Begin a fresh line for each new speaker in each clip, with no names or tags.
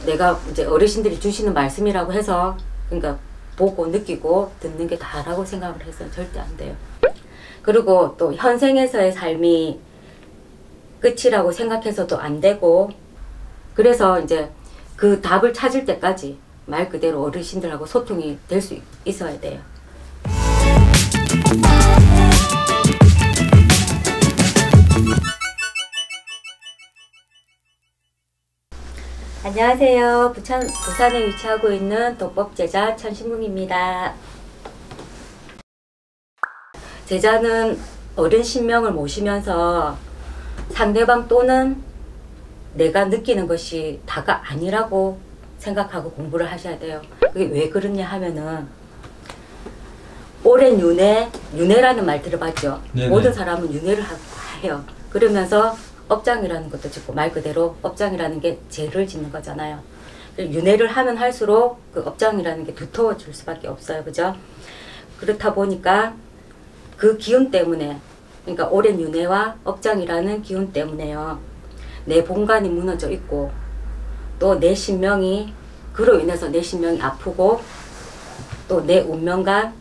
내가 이제 어르신들이 주시는 말씀이라고 해서 그러니까 보고 느끼고 듣는 게 다라고 생각을 해서 절대 안 돼요. 그리고 또 현생에서의 삶이 끝이라고 생각해서도 안 되고, 그래서 이제 그 답을 찾을 때까지 말 그대로 어르신들하고 소통이 될 수 있어야 돼요. 안녕하세요. 부산에 위치하고 있는 도법제자 천신궁입니다. 제자는 어른 신명을 모시면서 상대방 또는 내가 느끼는 것이 다가 아니라고 생각하고 공부를 하셔야 돼요. 그게 왜 그러냐 하면은 오랜 윤회라는 말 들어봤죠? 네네. 모든 사람은 윤회를 해요. 그러면서 업장이라는 것도 짓고, 말 그대로 업장이라는 게 죄를 짓는 거잖아요. 윤회를 하면 할수록 그 업장이라는 게 두터워질 수밖에 없어요. 그죠? 그렇다 보니까 그 기운 때문에, 그러니까 오랜 윤회와 업장이라는 기운 때문에요, 내 본관이 무너져 있고, 또 내 신명이, 그로 인해서 내 신명이 아프고, 또 내 운명관,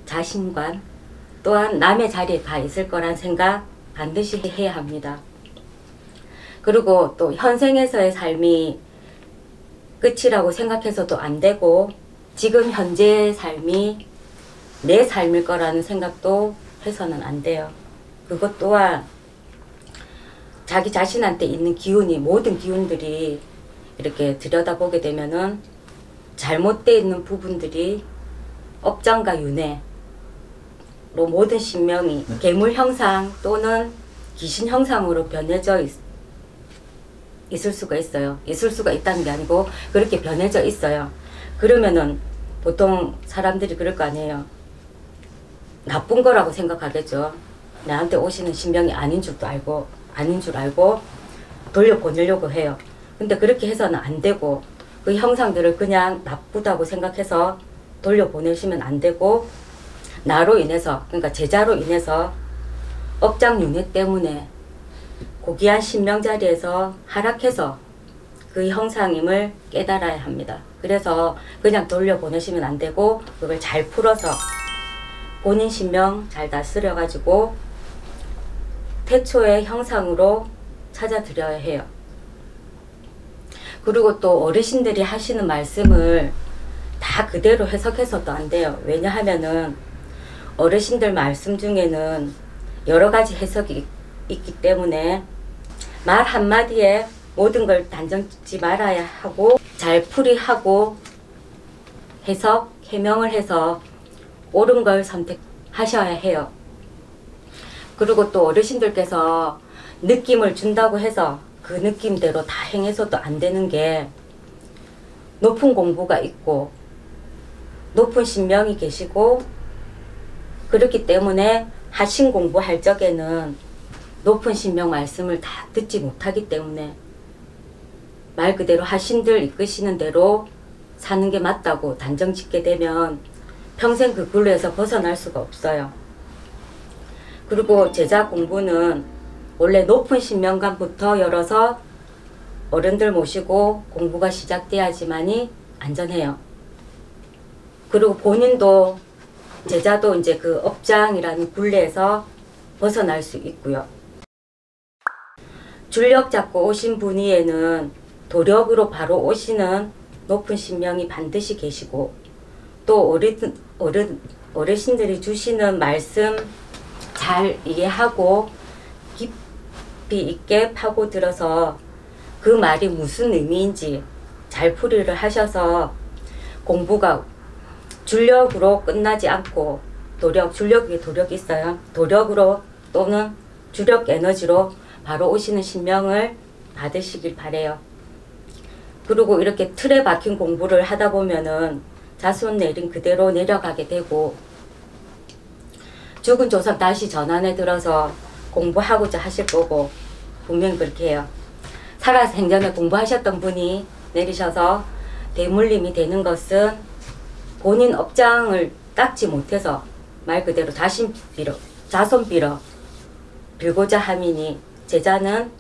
자신관, 또한 남의 자리에 가 있을 거란 생각 반드시 해야 합니다. 그리고 또 현생에서의 삶이 끝이라고 생각해서도 안 되고, 지금 현재의 삶이 내 삶일 거라는 생각도 해서는 안 돼요. 그것 또한 자기 자신한테 있는 기운이, 모든 기운들이 이렇게 들여다보게 되면은 잘못되어 있는 부분들이 업장과 윤회로 모든 신명이 괴물 형상 또는 귀신 형상으로 변해져 있을 수가 있어요. 있을 수가 있다는 게 아니고 그렇게 변해져 있어요. 그러면은 보통 사람들이 그럴 거 아니에요. 나쁜 거라고 생각하겠죠. 나한테 오시는 신명이 아닌 줄 알고 돌려보내려고 해요. 근데 그렇게 해서는 안 되고, 그 형상들을 그냥 나쁘다고 생각해서 돌려보내시면 안 되고, 나로 인해서, 그러니까 제자로 인해서 업장 윤회 때문에 고귀한 신명 자리에서 하락해서 그 형상임을 깨달아야 합니다. 그래서 그냥 돌려보내시면 안 되고, 그걸 잘 풀어서 본인 신명 잘 다스려 가지고 태초의 형상으로 찾아드려야 해요. 그리고 또 어르신들이 하시는 말씀을 다 그대로 해석해서도 안 돼요. 왜냐하면은 어르신들 말씀 중에는 여러 가지 해석이 있기 때문에 말 한마디에 모든 걸 단정 짓지 말아야 하고, 잘 풀이하고 해석, 해명을 해서 옳은 걸 선택하셔야 해요. 그리고 또 어르신들께서 느낌을 준다고 해서 그 느낌대로 다 행해서도 안 되는 게, 높은 공부가 있고 높은 신명이 계시고, 그렇기 때문에 하신 공부할 적에는 높은 신명 말씀을 다 듣지 못하기 때문에 말 그대로 하신들 이끄시는 대로 사는 게 맞다고 단정 짓게 되면 평생 그 굴레에서 벗어날 수가 없어요. 그리고 제자 공부는 원래 높은 신명관부터 열어서 어른들 모시고 공부가 시작돼야지만이 안전해요. 그리고 본인도, 제자도 이제 그 업장이라는 굴레에서 벗어날 수 있고요. 줄력 잡고 오신 분 위에는 도력으로 바로 오시는 높은 신명이 반드시 계시고, 또 어르신들이 주시는 말씀 잘 이해하고 깊이 있게 파고들어서 그 말이 무슨 의미인지 잘 풀이를 하셔서 공부가 줄력으로 끝나지 않고, 줄력이 있어요. 도력으로 또는 주력 에너지로 바로 오시는 신명을 받으시길 바래요. 그리고 이렇게 틀에 박힌 공부를 하다 보면은 자손 내린 그대로 내려가게 되고, 죽은 조상 다시 전환에 들어서 공부하고자 하실 거고, 분명히 그렇게 해요. 살아서 생전에 공부하셨던 분이 내리셔서 대물림이 되는 것은 본인 업장을 닦지 못해서 말 그대로 자손 빌어 빌고자 함이니, 제자는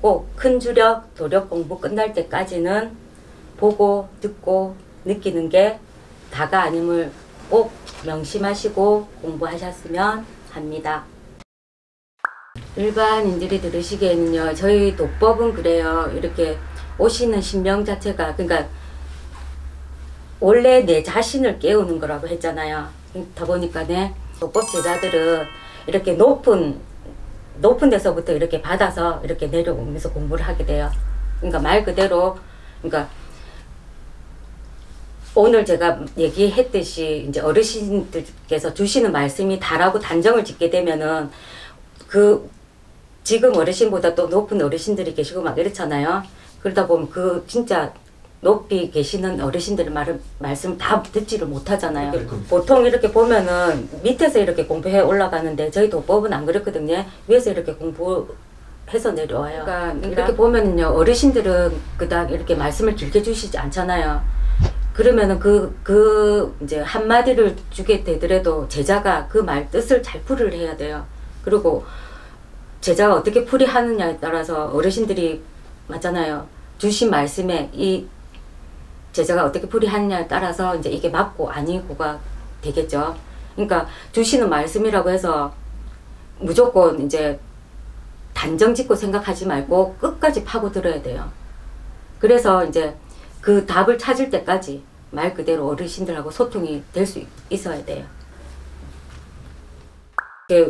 꼭 큰 주력 도력 공부 끝날 때까지는 보고 듣고 느끼는 게 다가 아님을 꼭 명심하시고 공부하셨으면 합니다. 일반인들이 들으시기에는요, 저희 도법은 그래요. 이렇게 오시는 신명 자체가, 그러니까 원래 내 자신을 깨우는 거라고 했잖아요. 그러다 보니까 도법 제자들은 이렇게 높은 데서부터 이렇게 받아서 이렇게 내려오면서 공부를 하게 돼요. 그러니까 말 그대로, 그러니까 오늘 제가 얘기했듯이 이제 어르신들께서 주시는 말씀이 다라고 단정을 짓게 되면은 지금 어르신보다 또 높은 어르신들이 계시고 막 이렇잖아요. 그러다 보면 진짜 높이 계시는 어르신들의 말씀 다 듣지를 못하잖아요. 보통 이렇게 보면은 밑에서 이렇게 공부해 올라가는데 저희 도법은 안 그렇거든요. 위에서 이렇게 공부해서 내려와요. 그러니까 이렇게 보면은요, 어르신들은 그닥 이렇게 말씀을 길게 주시지 않잖아요. 그러면은 이제 한마디를 주게 되더라도 제자가 그 말 뜻을 잘 풀이를 해야 돼요. 그리고 제자가 어떻게 풀이하느냐에 따라서 어르신들이 맞잖아요. 주신 말씀에 이 제자가 어떻게 풀이하느냐에 따라서 이제 이게 맞고 아니고가 되겠죠. 그러니까 주시는 말씀이라고 해서 무조건 이제 단정 짓고 생각하지 말고 끝까지 파고들어야 돼요. 그래서 이제 그 답을 찾을 때까지 말 그대로 어르신들하고 소통이 될 수 있어야 돼요.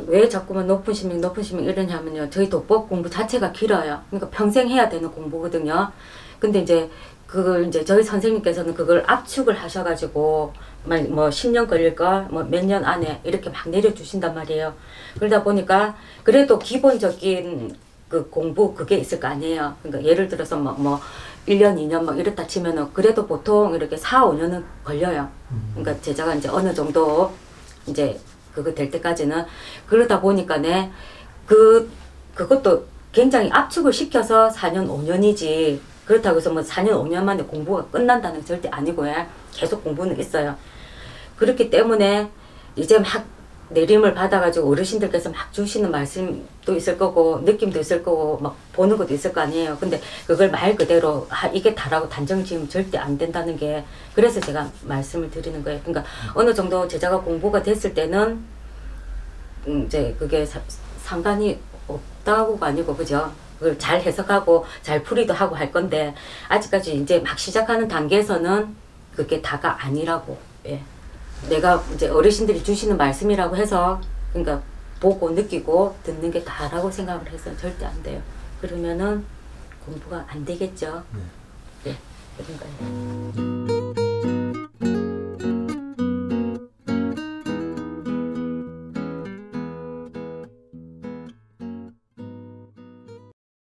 왜 자꾸만 높은 신명 이러냐면요, 저희 도법 공부 자체가 길어요. 그러니까 평생 해야 되는 공부거든요. 근데 이제 그걸 이제 저희 선생님께서는 그걸 압축을 하셔가지고 뭐 10년 걸릴 걸 뭐 몇 년 안에 이렇게 막 내려주신단 말이에요. 그러다 보니까 그래도 기본적인 그 공부 그게 있을 거 아니에요. 그러니까 예를 들어서 뭐 1년, 2년 막 이렇다 치면은 그래도 보통 이렇게 4, 5년은 걸려요. 그러니까 제자가 이제 어느 정도 이제 그거 될 때까지는. 그러다 보니까 그것도 굉장히 압축을 시켜서 4년, 5년이지. 그렇다고 해서 뭐 4년, 5년 만에 공부가 끝난다는 게 절대 아니고요. 계속 공부는 있어요. 그렇기 때문에 이제 막 내림을 받아가지고 어르신들께서 막 주시는 말씀도 있을 거고 느낌도 있을 거고 막 보는 것도 있을 거 아니에요. 근데 그걸 말 그대로 이게 다라고 단정 지으면 절대 안 된다는 게, 그래서 제가 말씀을 드리는 거예요. 그러니까 어느 정도 제자가 공부가 됐을 때는 이제 그게 상관이 없다고가 아니고, 그죠? 그걸 잘 해석하고 잘 풀이도 하고 할 건데, 아직까지 이제 막 시작하는 단계에서는 그게 다가 아니라고. 예. 내가 이제 어르신들이 주시는 말씀이라고 해서 그러니까 보고 느끼고 듣는 게 다라고 생각을 해서는 절대 안 돼요. 그러면은 공부가 안 되겠죠. 네, 그런 거예요.